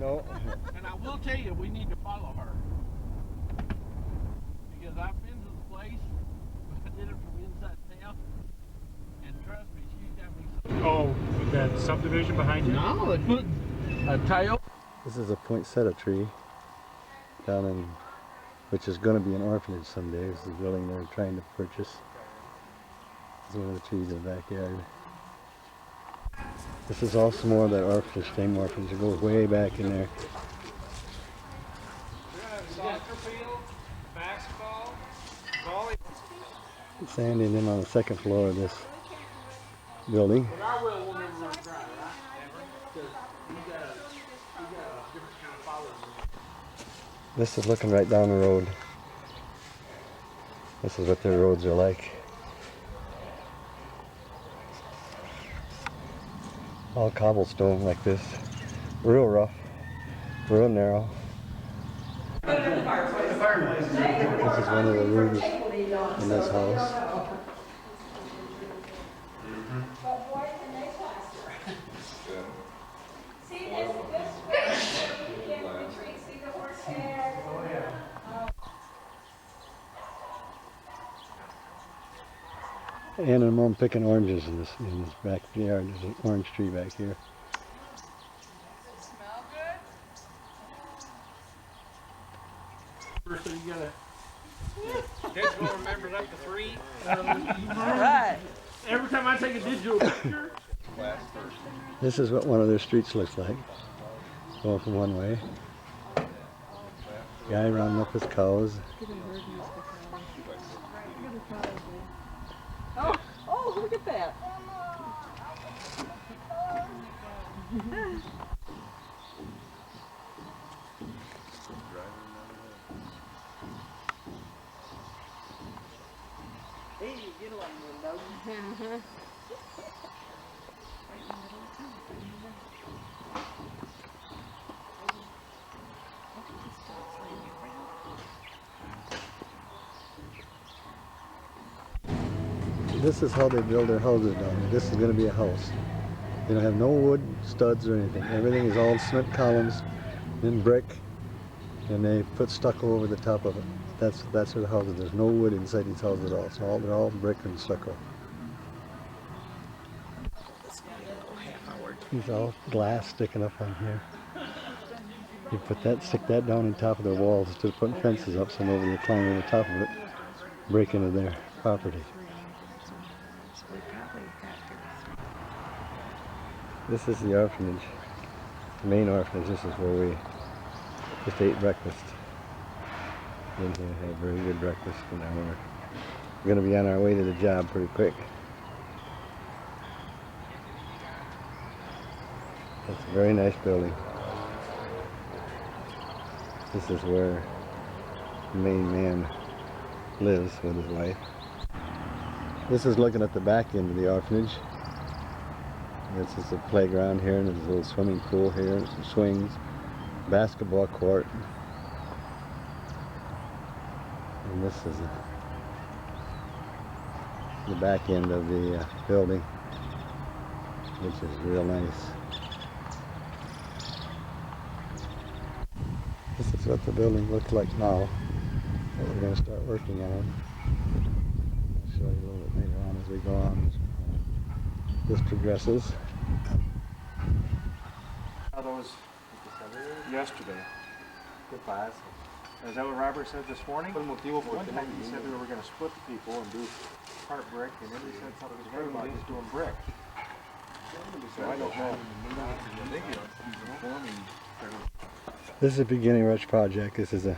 No. And I will tell you, we need to follow her. Because I've been to the place, I did it from inside town, and trust me, she's got me so... Oh, that subdivision behind you? No, they put a tail. This is a poinsettia tree down in, which is going to be an orphanage someday. This is the building they're trying to purchase. It's one of the trees in the backyard. This is also more of that orphanage, same orphanage. It goes way back in there. Soccer field, basketball, volleyball. Sandy, and then on the second floor of this building. But our well will never run dry, right? Never. Because you got a different kind of follow. This is looking right down the road. This is what their roads are like. All cobblestone like this. Real rough, real narrow. This is one of the rooms in this house. And I'm on picking oranges in this backyard. There's an orange tree back here. Smell good? So you gotta... Digital remembers up to 3. Alright. Every time I take a digital picture... This is what one of their streets looks like. Going from one way. Guy rounding up his cows. Oh, look at that. Hey, get along with those. This is how they build their houses down here. This is going to be a house. They don't have no wood studs or anything. Everything is all cement columns and brick, and they put stucco over the top of it. That's where the houses. There's no wood inside these houses at all. So they're all brick and stucco. These all glass sticking up on here. You stick that down on top of their walls instead of putting fences up so nobody will climb over the top of it, break into their property. This is the orphanage, the main orphanage. This is where we just ate breakfast. Didn't have a very good breakfast, and now we're going to be on our way to the job pretty quick. It's a very nice building. This is where the main man lives with his wife. This is looking at the back end of the orphanage. This is a playground here, and there's a little swimming pool here, and some swings, basketball court. And this is the back end of the building, which is real nice. This is what the building looks like now, that we're going to start working on. I'll show you a little bit later on as we go on. This progresses. Those yesterday. Is that what Robert said this morning? One time he said we were going to split the people and do part brick, and then he said something about just doing brick. So I don't know. This is a beginning rush project. This is a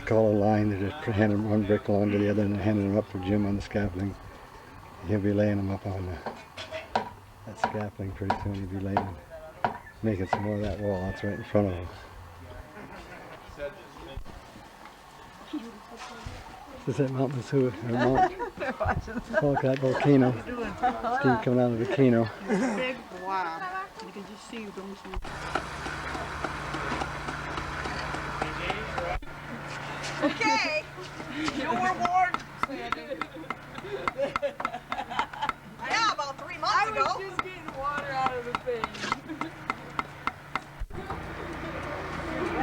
call a line. They're just handing one brick along to the other and handing them up to Jim on the scaffolding. He'll be laying them up on that scaffolding pretty soon. He'll be laying, making some more of that wall. That's right in front of him. This is at Mount Masuha, or Mount Polecat volcano. Steam coming out of the volcano. Big blob. You can just see those. Okay. You were warned, Sandy. Yeah, about 3 months ago. I was just getting water out of the thing.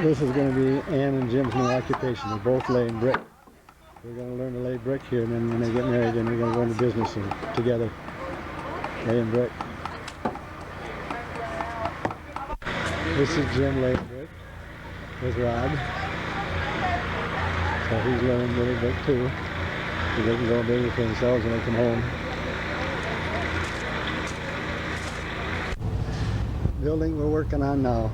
This is going to be Ann and Jim's new occupation. They're both laying brick. We're going to learn to lay brick here, and then when they get married, then we're going to go into business together, laying brick. This is Jim laying brick with Rod. So he's learning to lay brick too. So they can go in business for themselves when they come home. The building we're working on now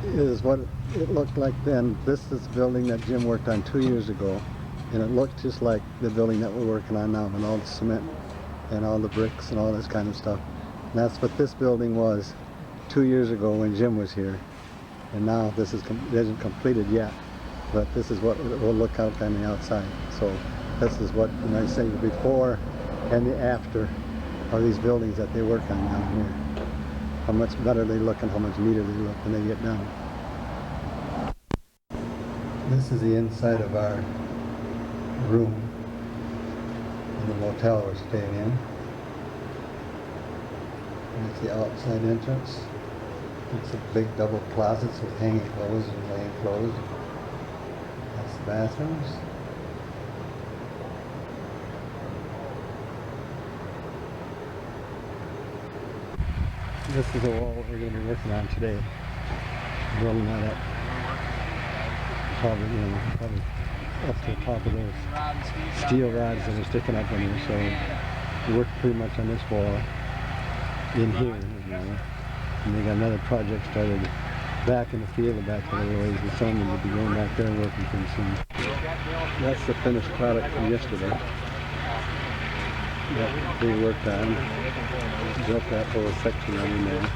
is what it looked like then. This is the building that Jim worked on 2 years ago, and it looked just like the building that we're working on now, and all the cement and all the bricks and all this kind of stuff. And that's what this building was 2 years ago when Jim was here. And now this isn't completed yet, but this is what it will look out on the outside. So this is what, when I say the before and the after of these buildings that they work on down here. How much better they look and how much neater they look when they get down. This is the inside of our room in the motel we're staying in. That's the outside entrance. It's a big double closets with hanging clothes and laying clothes. That's the bathrooms. This is the wall we're going to be working on today. Building that up. Probably up to the top of those steel rods that are sticking up in here. So we worked pretty much on this wall in here. And they got another project started back in the field back a little ways, and someone will be going back there and working pretty soon. That's the finished product from yesterday that they worked on. Built that whole section on in there.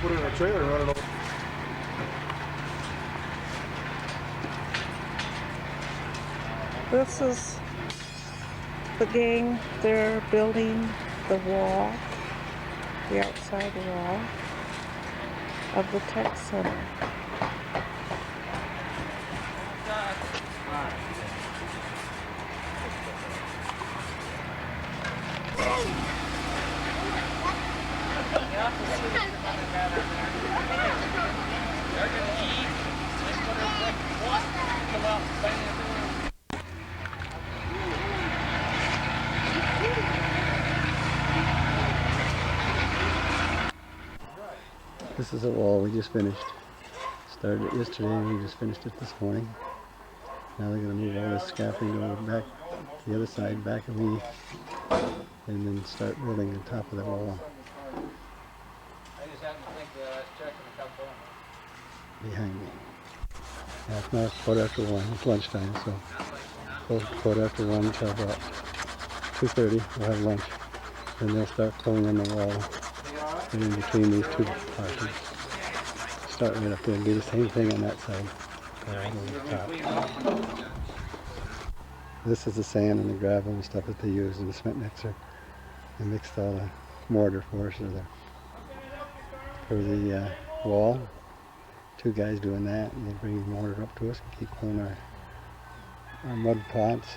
Put it in a trailer and run it over. This is the gang. They're building the wall, the outside wall of the tech center. This is a wall we just finished. Started it yesterday and we just finished it this morning. Now they're going to move all this scaffolding over back to the other side, back of me, and then start building on top of the wall. I just happened to think that checking a couple Behind me. Yeah, it's now 1:15. It's lunchtime, so close 1:15 until about 2:30. We'll have lunch. Then they'll start filling in the wall in between these two portions. Start right up there and do the same thing on that side. Over the top. This is the sand and the gravel and stuff that they use in the cement mixer. They mixed all the mortar for us for the wall. Two guys doing that, and they bring the mortar up to us and keep filling our mud pots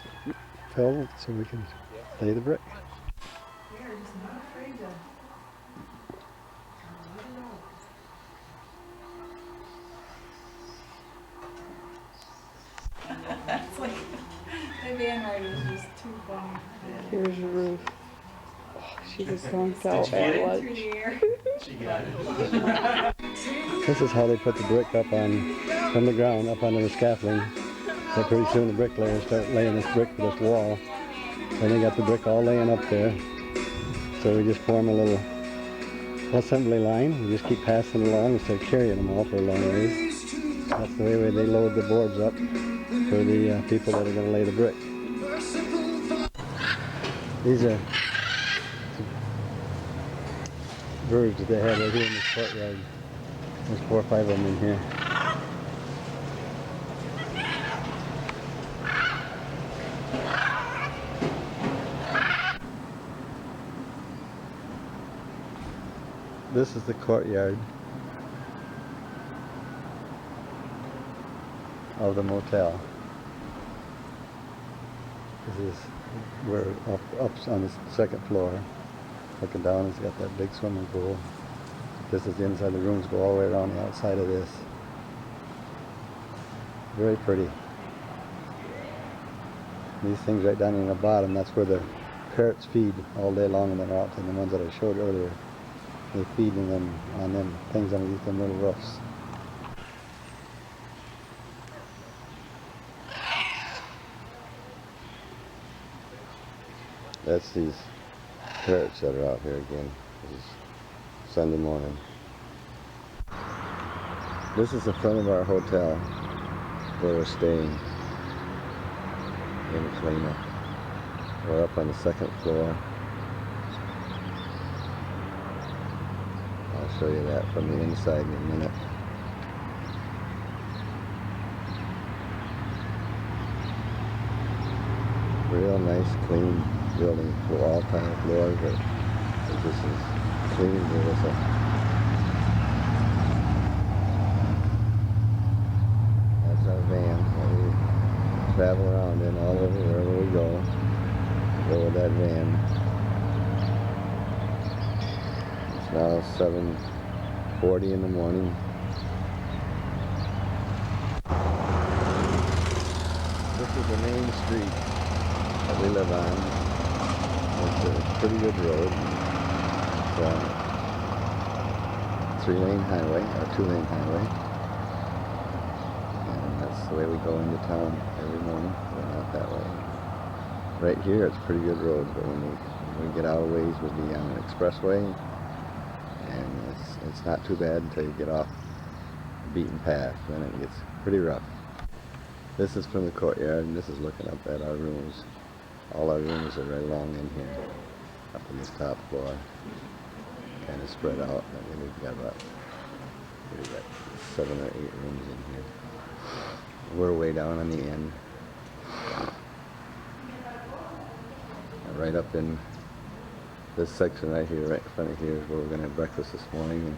filled so we can lay the brick. It's like, the van ride was just too funny. Here's Ruth. She was dunked out at Through lunch. the air. This is how they put the brick up from the ground up onto the scaffolding. So pretty soon the bricklayers start laying this brick for this wall. And they got the brick all laying up there. So we just form a little assembly line. We just keep passing it along instead of carrying them all for a long ways. That's the way they load the boards up for the people that are going to lay the brick. These are birds that they have right here in this courtyard. There's 4 or 5 of them in here. This is the courtyard of the motel. We're up on the second floor. Looking down, it's got that big swimming pool. This is the inside. The rooms go all the way around the outside of this. Very pretty. These things right down in the bottom, that's where the parrots feed all day long, and they're out, and the ones that I showed earlier, they feed in them on them things underneath them little roofs. That's these parrots that are out here again. This is Sunday morning. This is the front of our hotel where we're staying in Helena. We're up on the second floor. I'll show you that from the inside in a minute. Real nice, clean building, all tile floors, but this is clean. That's our van that we travel around in all over wherever we go. Go with that van. It's now 7:40 in the morning. This is the main street that we live on. It's a pretty good road. It's a 3-lane highway, or 2-lane highway. And that's the way we go into town every morning. Going out that way. Right here, it's a pretty good road, but when we get out of ways, we'll be on an expressway, and it's not too bad until you get off the beaten path. Then it gets pretty rough. This is from the courtyard, and this is looking up at our rooms. All our rooms are right along in here, up on this top floor, kind of spread out. I mean, we've got 7 or 8 rooms in here. We're way down on the end. Right up in this section right here, right in front of here, is where we're going to have breakfast this morning. And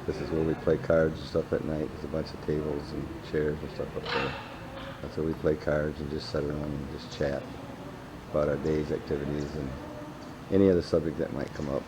this is where we play cards and stuff at night. There's a bunch of tables and chairs and stuff up there. That's where we play cards and just sit around and just chat about our day's activities and any other subject that might come up.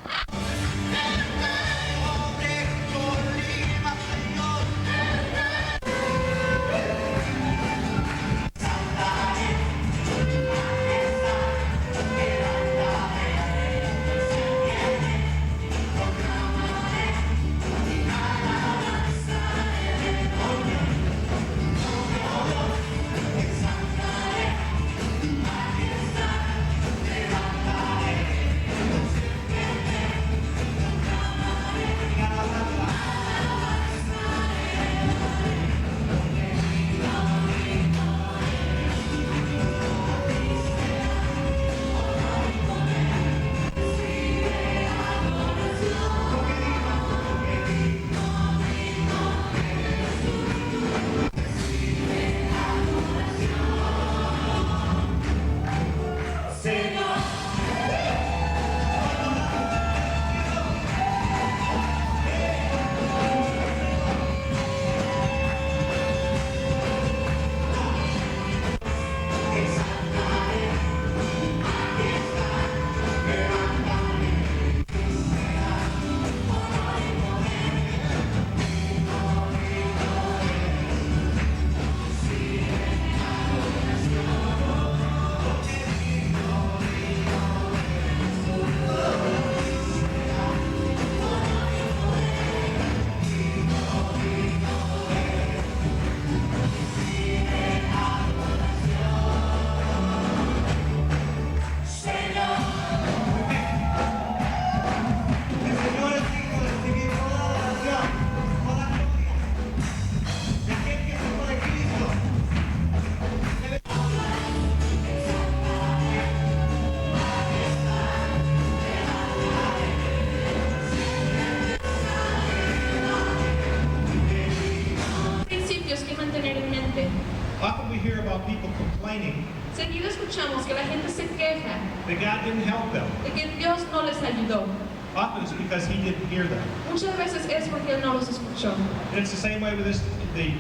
Often we hear about people complaining Seguido escuchamos que la gente se queja that God didn't help them. de que Dios no les ayudó. Often it's because He didn't hear them. Muchas veces es porque Él no los escuchó. And it's the same way with the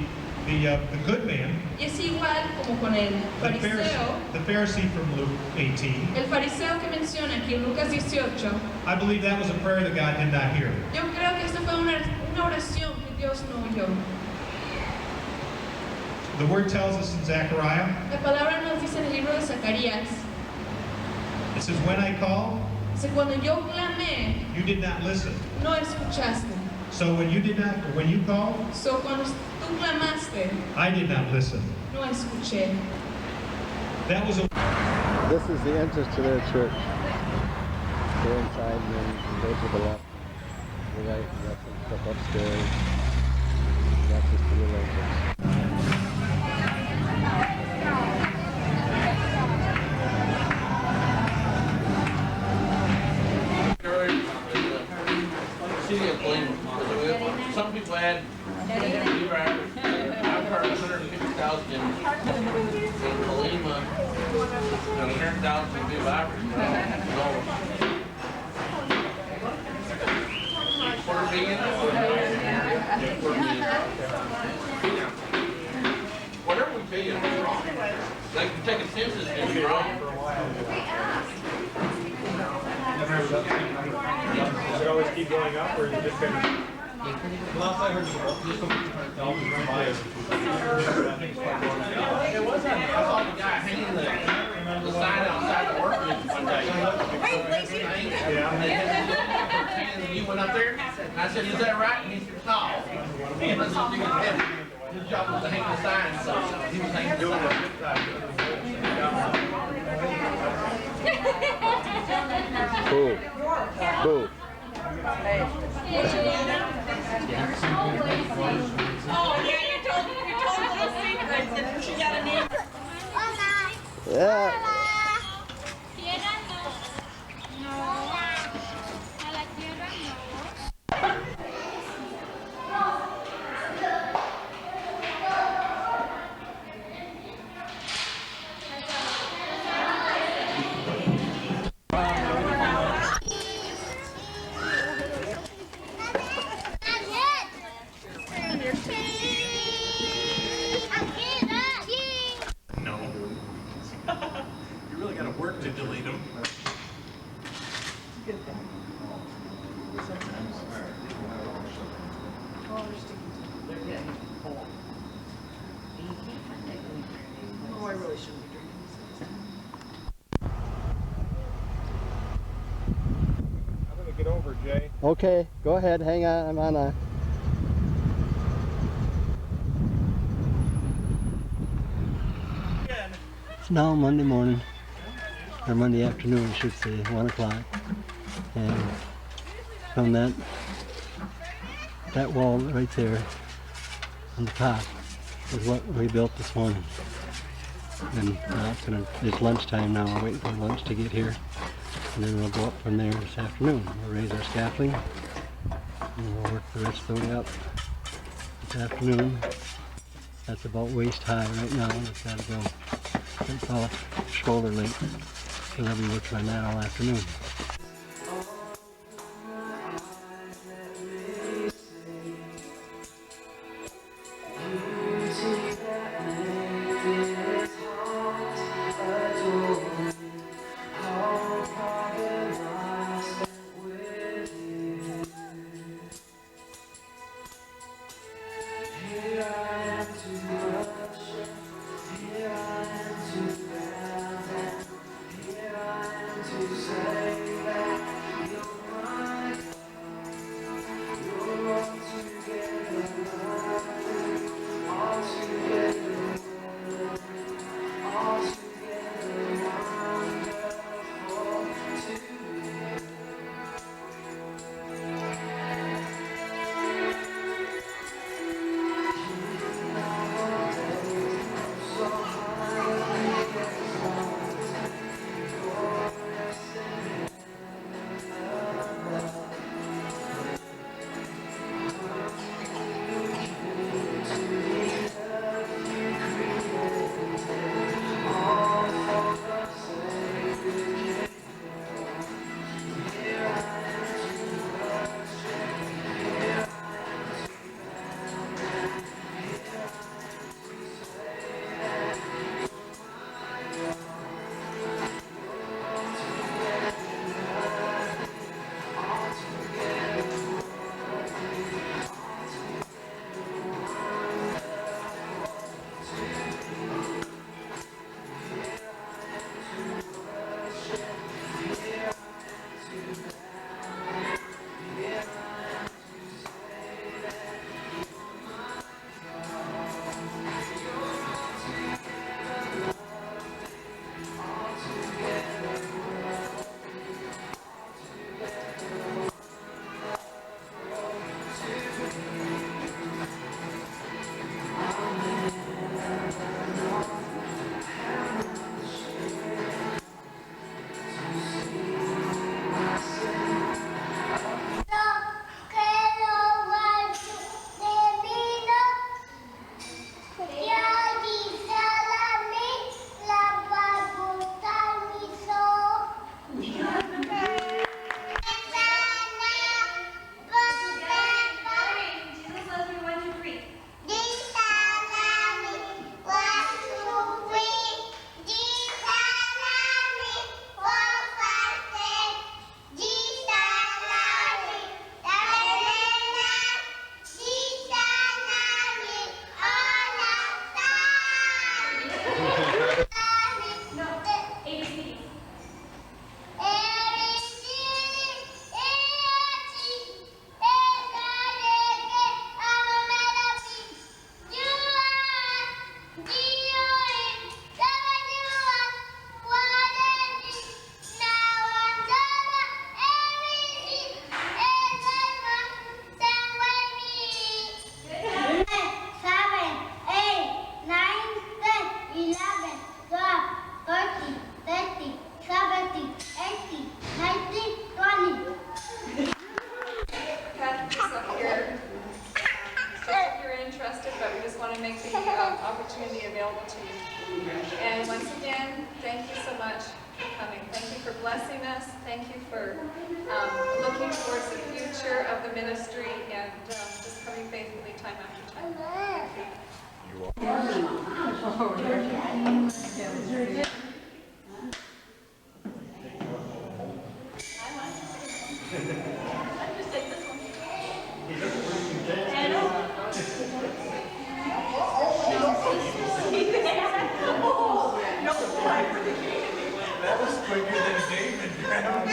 the good man, Y es igual como con el fariseo, the Pharisee from Luke 18. el fariseo que menciona aquí en Lucas 18. I believe that was a prayer that God did not hear. Yo creo que esta fue una oración que Dios no oyó. The word tells us in Zechariah, La palabra nos dice en el libro de Zacarías, it says, when I called, dice, cuando yo clamé, you did not listen. no escuchaste. So when you called, So cuando tú clamaste, I did not listen. no escuché. That was a This is the entrance to their church. Go inside and then go to the left. The right, and that's some stuff upstairs. That's just the little entrance. City of Colima. Some people had, I've heard 150,000 in Colima, and 100,000 in New Ivory. Quarter million? Whatever we pay them, like you take a census and you're wrong. Does it always keep going up, or is it just kind of... Last I heard, just over 200,000 right there. It wasn't. I saw the guy hanging the sign outside the workbench one day. And you went up there, and I said, is that right? And he said, no. He must have been heavy. His job was to hang the sign, so he was hanging the sign. Cool. Cool. Oh, yeah, you told little secrets and she got a name. Yeah. no. You really got to work to delete them. Oh, I really shouldn't be drinking this. I'm gonna get over, Jay. Okay, go ahead. Hang on. I'm on. It's now Monday morning, or Monday afternoon, I should say, 1 o'clock. And from that wall right there on the top is what we built this morning. And it's lunchtime now. We're waiting for lunch to get here. And then we'll go up from there this afternoon. We'll raise our scaffolding and we'll work the rest of the way up this afternoon. That's about waist high right now. It's got to go off shoulder length. So they'll be working on that all afternoon. Say opportunity available to you. And once again, thank you so much for coming. Thank you for blessing us. Thank you for looking towards the future of the ministry and just coming faithfully time after time. Thank you. That was quicker than David grabbed.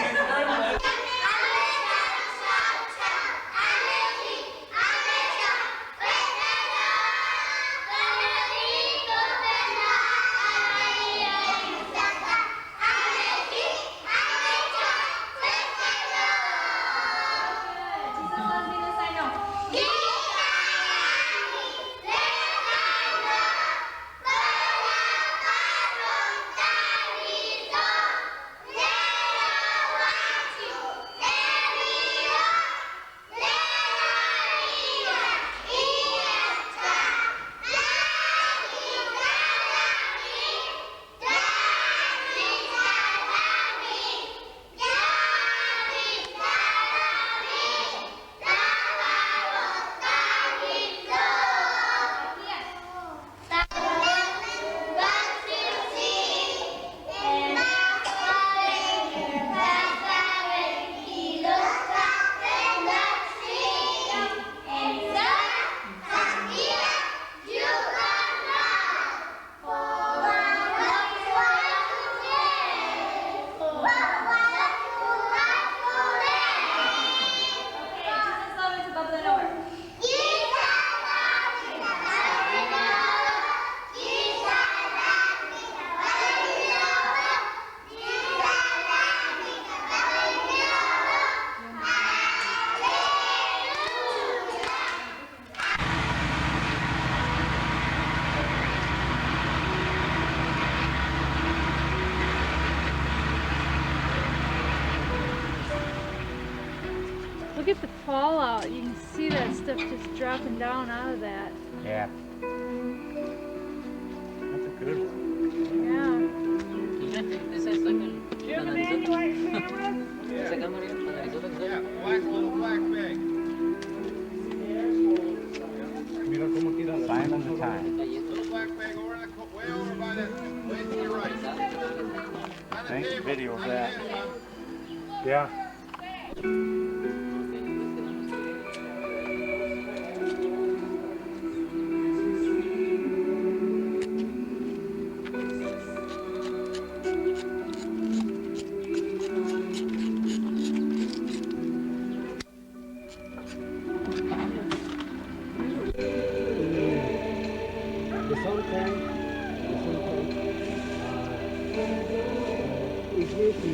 Look at the fallout. You can see that stuff just dropping down out of that. Yeah. That's a good one. Yeah. Mira cómo tira sign of the time. Little black bag over that, way over by that, way to your right. Thanks, video of that. Yeah.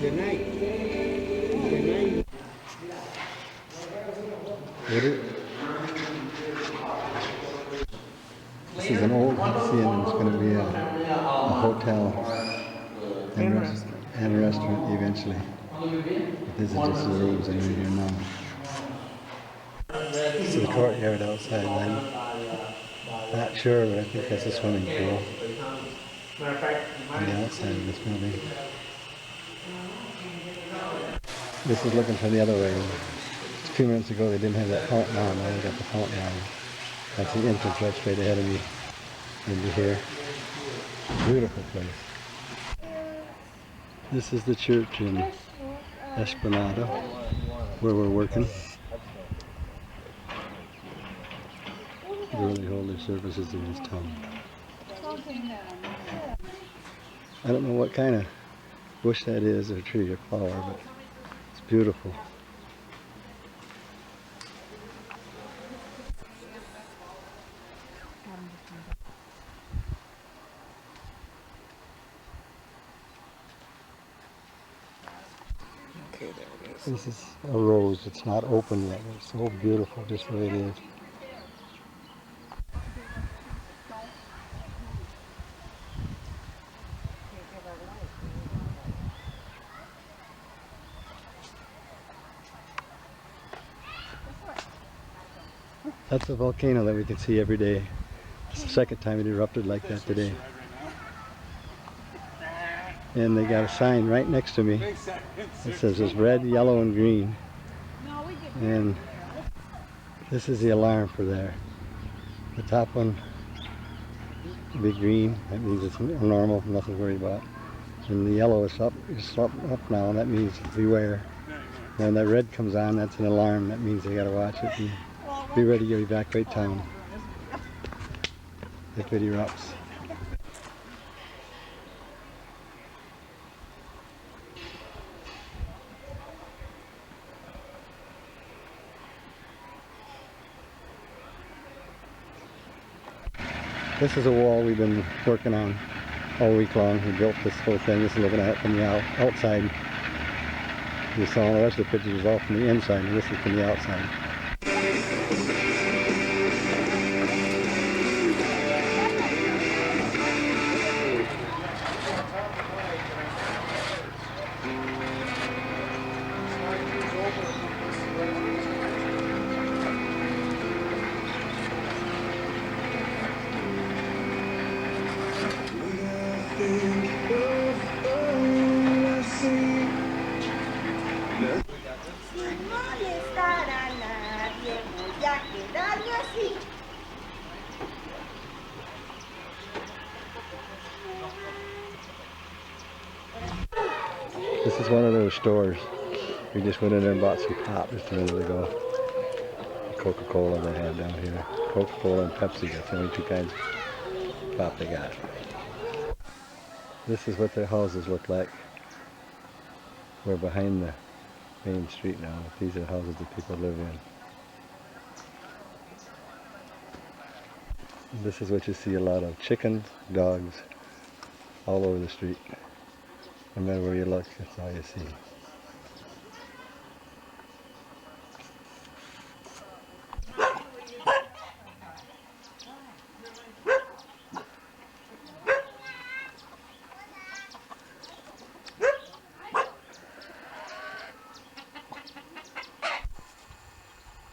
Would it? This is an old hacienda, and it's going to be a hotel and a restaurant eventually. But this is just the roads in here now. This is the courtyard outside then. Not sure, but I think that's a swimming pool on the outside of this building. This is looking from the other way. Just a few minutes ago they didn't have that fountain on, now they got the fountain on. That's the entrance right straight ahead of me. Into here. Beautiful place. This is the church in Esplanada where we're working. They really hold their services in this town. I don't know what kind of bush that is, or tree or flower, but it's beautiful. This is a rose. It's not open yet. It's so beautiful just the way it is. That's a volcano that we can see every day. It's the second time it erupted like that today. And they got a sign right next to me. It says it's red, yellow, and green. And this is the alarm for there. The top one will be green. That means it's normal, nothing to worry about. And the yellow is up now, and that means beware. And when that red comes on, that's an alarm. That means they gotta watch it and be ready to evacuate town if it erupts. This is a wall we've been working on all week long. We built this whole thing. This is looking at it from the outside. You saw the rest of the pictures was all from the inside, and this is from the outside. This is one of those stores. We just went in there and bought some pop just a minute ago. Coca-Cola they had down here. Coca-Cola and Pepsi, that's the only two kinds of pop they got. This is what their houses look like. We're behind the main street now. These are the houses that people live in. This is what you see a lot of. Chickens, dogs, all over the street. No matter where you look, that's all you see.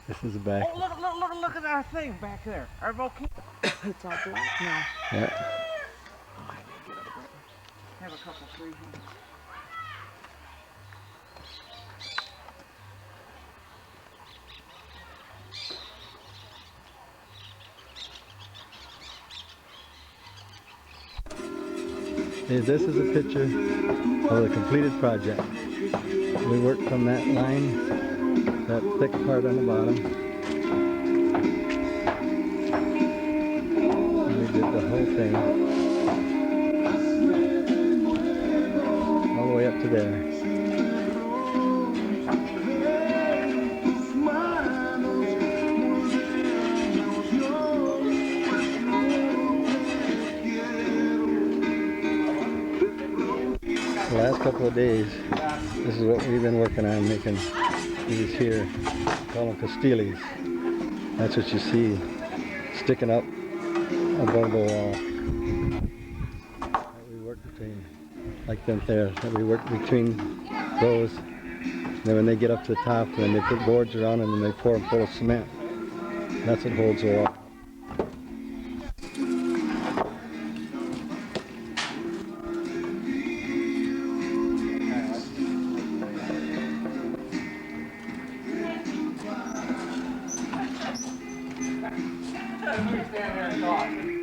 This is the back. Oh, look at our thing back there. Our volcano. It's all black now. Yeah. Have a couple trees. Hey, this is a picture of the completed project. We worked from that line, that thick part on the bottom. And we did the whole thing. All the way up to there. The last couple of days This is what we've been working on, making these here. Call them Castiles. That's what you see sticking up above the wall. That we work between, like them there. That we work between those. Then when they get up to the top, then they put boards around them and they pour them full of cement. That's what holds the wall. Stand there and talk.